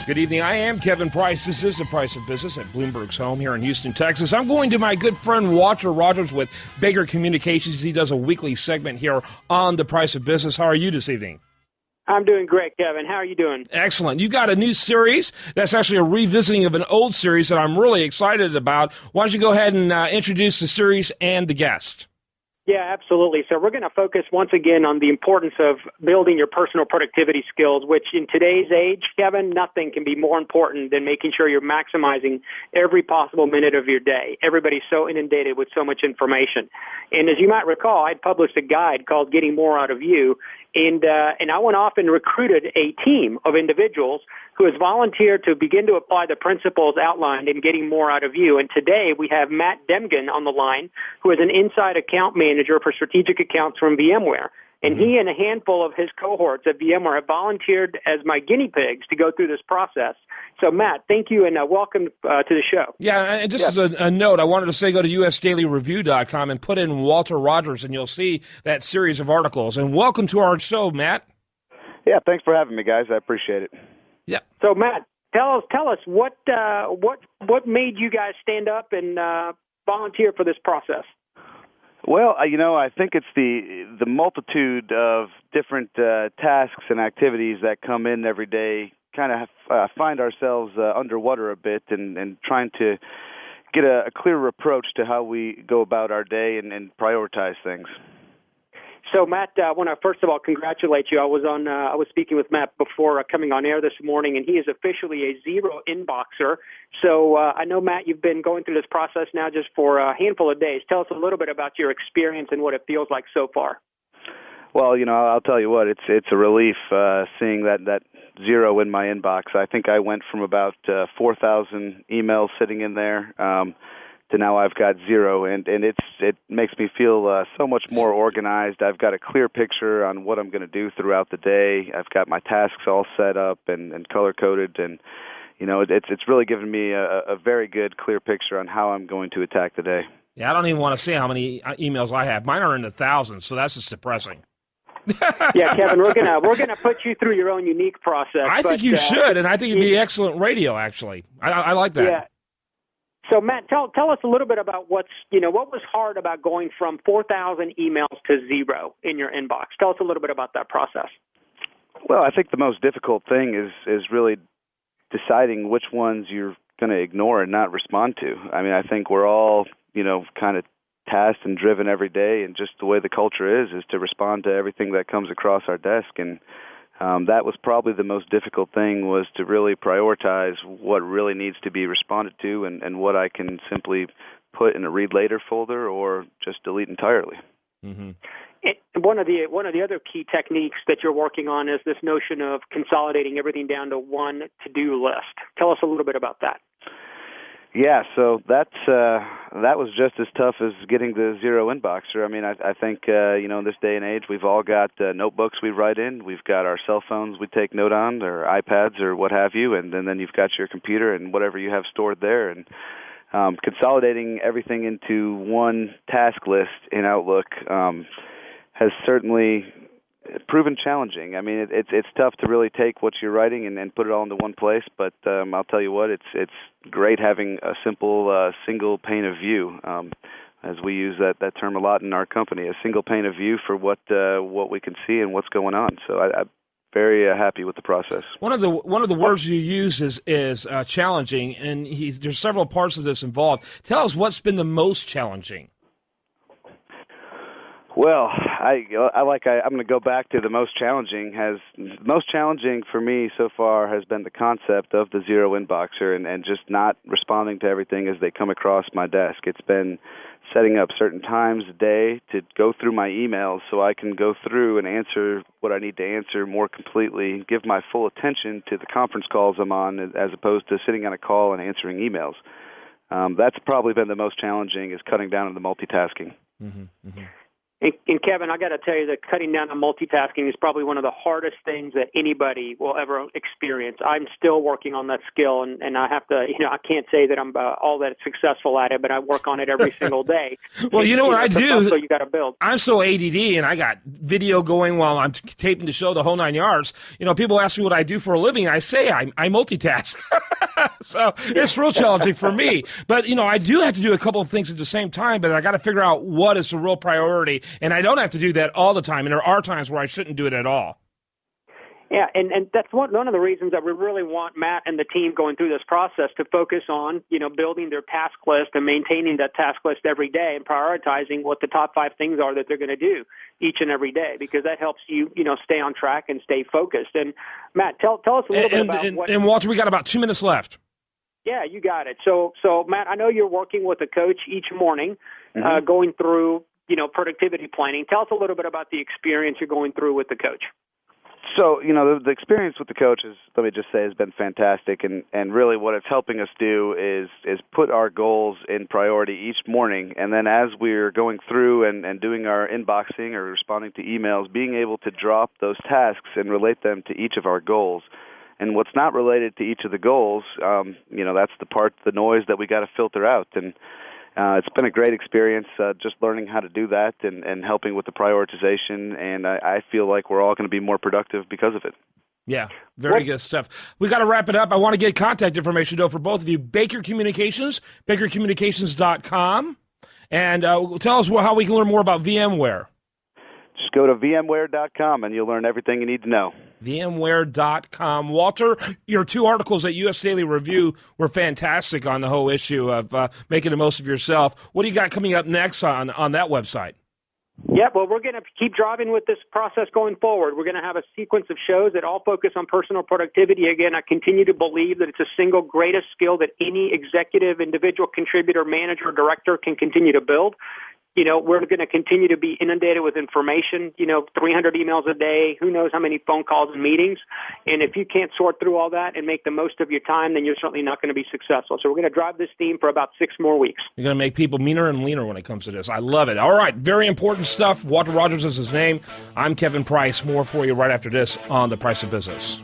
Good evening. I am Kevin Price. This is The Price of Business at Bloomberg's home here in Houston, Texas. I'm going to my good friend Walter Rogers with Baker Communications. He does a weekly segment here on The Price of Business. How are you this evening? I'm doing great, Kevin. How are you doing? Excellent. You got a new series that's actually a revisiting of an old series that I'm really excited about. Why don't you go ahead and introduce the series and the guest? Yeah, absolutely. So we're going to focus once again on the importance of building your personal productivity skills, which in today's age, Kevin, nothing can be more important than making sure you're maximizing every possible minute of your day. Everybody's so inundated with so much information. And as you might recall, I published a guide called Getting More Out of You, and I went off and recruited a team of individuals who has volunteered to begin to apply the principles outlined in Getting More Out of You. And today we have Matt Demgen on the line, who is an inside account manager for strategic accounts from VMware. And he and a handful of his cohorts at VMware have volunteered as my guinea pigs to go through this process. So, Matt, thank you, and welcome to the show. Yeah, and just as a note, I wanted to say go to usdailyreview.com and put in Walter Rogers, and you'll see that series of articles. And welcome to our show, Matt. Yeah, thanks for having me, guys. I appreciate it. Yeah. So, Matt, tell us what made you guys stand up and volunteer for this process? Well, I think it's the multitude of different tasks and activities that come in every day. Kind of find ourselves underwater a bit and trying to get a clearer approach to how we go about our day and prioritize things. So, Matt, I want to first of all congratulate you. I was speaking with Matt before coming on air this morning, and he is officially a zero inboxer. So I know, Matt, you've been going through this process now just for a handful of days. Tell us a little bit about your experience and what it feels like so far. Well, I'll tell you what, it's a relief seeing that zero in my inbox. I think I went from about 4,000 emails sitting in there to now I've got zero, and it makes me feel so much more organized. I've got a clear picture on what I'm going to do throughout the day. I've got my tasks all set up and color-coded, and it's really given me a very good, clear picture on how I'm going to attack the day. Yeah, I don't even want to see how many emails I have. Mine are in the thousands, so that's just depressing. Yeah, Kevin, we're gonna put you through your own unique process. I think you should, and I think it'd be excellent radio. Actually, I like that. Yeah. So, Matt, tell us a little bit about what was hard about going from 4,000 emails to zero in your inbox. Tell us a little bit about that process. Well, I think the most difficult thing is really deciding which ones you're going to ignore and not respond to. I mean, I think we're all, kind of tasked and driven every day, and just the way the culture is to respond to everything that comes across our desk. And that was probably the most difficult thing, was to really prioritize what really needs to be responded to and what I can simply put in a read later folder or just delete entirely. Mm-hmm. One of the other key techniques that you're working on is this notion of consolidating everything down to one to-do list. Tell us a little bit about that. Yeah, so that was just as tough as getting the zero inboxer. I mean, I think, in this day and age, we've all got notebooks we write in. We've got our cell phones we take note on, or iPads or what have you, and then you've got your computer and whatever you have stored there. And consolidating everything into one task list in Outlook has certainly proven challenging. I mean, it's tough to really take what you're writing and put it all into one place, but I'll tell you what, it's great having a simple single pane of view, as we use that term a lot in our company, a single pane of view for what we can see and what's going on. So I'm very happy with the process. One of the words you use is challenging, and there's several parts of this involved. Tell us what's been the most challenging. Well, I'm going to go back to the most challenging. Most challenging for me so far has been the concept of the zero inboxer and just not responding to everything as they come across my desk. It's been setting up certain times a day to go through my emails so I can go through and answer what I need to answer more completely, give my full attention to the conference calls I'm on as opposed to sitting on a call and answering emails. That's probably been the most challenging, is cutting down on the multitasking. Mm-hmm, mm-hmm. And Kevin, I got to tell you that cutting down on multitasking is probably one of the hardest things that anybody will ever experience. I'm still working on that skill, and I have to, I can't say that I'm all that successful at it, but I work on it every single day. Well, you know what I do? So you got to build. I'm so ADD, and I got video going while I'm taping the show, the whole 9 yards. People ask me what I do for a living. I say I multitask. So it's real challenging for me. But, I do have to do a couple of things at the same time, but I got to figure out what is the real priority. And I don't have to do that all the time. And there are times where I shouldn't do it at all. Yeah, and that's one of the reasons that we really want Matt and the team going through this process to focus on, building their task list and maintaining that task list every day and prioritizing what the top 5 things are that they're going to do each and every day, because that helps you, stay on track and stay focused. And Matt, tell us a little bit about what... And Walter, we got about 2 minutes left. Yeah, you got it. So Matt, I know you're working with a coach each morning, going through, productivity planning. Tell us a little bit about the experience you're going through with the coach. So, the experience with the coach is, let me just say, has been fantastic. And really what it's helping us do is put our goals in priority each morning. And then as we're going through and doing our inboxing or responding to emails, being able to drop those tasks and relate them to each of our goals. And what's not related to each of the goals, that's the noise that we got to filter out. And it's been a great experience just learning how to do that and helping with the prioritization, and I feel like we're all going to be more productive because of it. Yeah, very good stuff. We got to wrap it up. I want to get contact information, though, for both of you. Baker Communications, bakercommunications.com. And tell us how we can learn more about VMware. Just go to VMware.com, and you'll learn everything you need to know. VMware.com. Walter, your 2 articles at U.S. Daily Review were fantastic on the whole issue of making the most of yourself. What do you got coming up next on that website? Yeah, well, we're going to keep driving with this process going forward. We're going to have a sequence of shows that all focus on personal productivity. Again, I continue to believe that it's the single greatest skill that any executive, individual contributor, manager, director can continue to build. We're going to continue to be inundated with information, 300 emails a day, who knows how many phone calls and meetings. And if you can't sort through all that and make the most of your time, then you're certainly not going to be successful. So we're going to drive this theme for about 6 more weeks. You're going to make people meaner and leaner when it comes to this. I love it. All right. Very important stuff. Walter Rogers is his name. I'm Kevin Price. More for you right after this on The Price of Business.